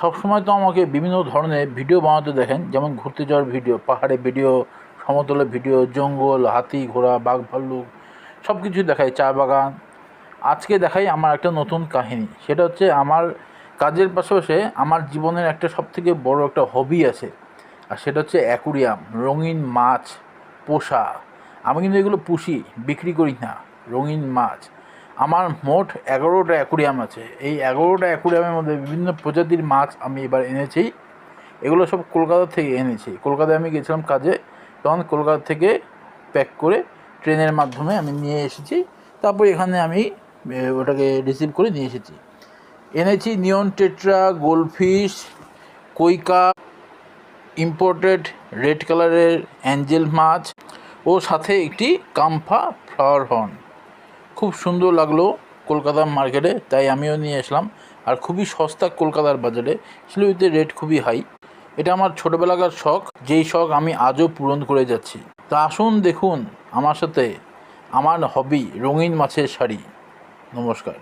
সবসময় তো আমাকে বিভিন্ন ধরনের ভিডিও বানাতে দেখেন, যেমন ঘুরতে যাওয়ার ভিডিও, পাহাড়ে ভিডিও, সমতলের ভিডিও, জঙ্গল, হাতি, ঘোড়া, বাঘ, ভাল্লুক সব কিছুই দেখাই, চা বাগান। আজকে দেখাই আমার একটা নতুন কাহিনী। সেটা হচ্ছে আমার কাজের পাশাপাশি আমার জীবনের একটা সবথেকে বড় একটা হবি আছে, আর সেটা হচ্ছে অ্যাকুরিয়াম, রঙিন মাছ পোষা। আমি কিন্তু এগুলো পুষি, বিক্রি করি না। রঙিন মাছ আমার মোট 11টা অ্যাকুরিয়াম আছে। এই 11টা অ্যাকুরিয়ামের মধ্যে বিভিন্ন প্রজাতির মাছ আমি এবার এনেছি। এগুলো সব কলকাতা থেকে এনেছি। কলকাতায় আমি গেছিলাম কাজে, তখন কলকাতা থেকে প্যাক করে ট্রেনের মাধ্যমে আমি নিয়ে এসেছি। তারপর এখানে আমি ওটাকে রিসিভ করে নিয়ে এসেছি। এনেছি নিয়ন টেট্রা, গোল্ডফিশ, কৈকা, ইম্পোর্টেড রেড কালারের অ্যাঞ্জেল মাছ ও সাথে একটি কাম্ফা ফ্লাওয়ার হর্ন। খুব সুন্দর লাগলো কলকাতার মার্কেটে, তাই আমিও নিয়ে আসলাম। আর খুবই সস্তা কলকাতার বাজারে, শিলিগুড়িতে রেট খুবই হাই। এটা আমার ছোটোবেলাকার শখ, যেই শখ আমি আজও পূরণ করে যাচ্ছি। তা আসুন দেখুন আমার সাথে আমার হবি রঙিন মাছের শাড়ি। নমস্কার।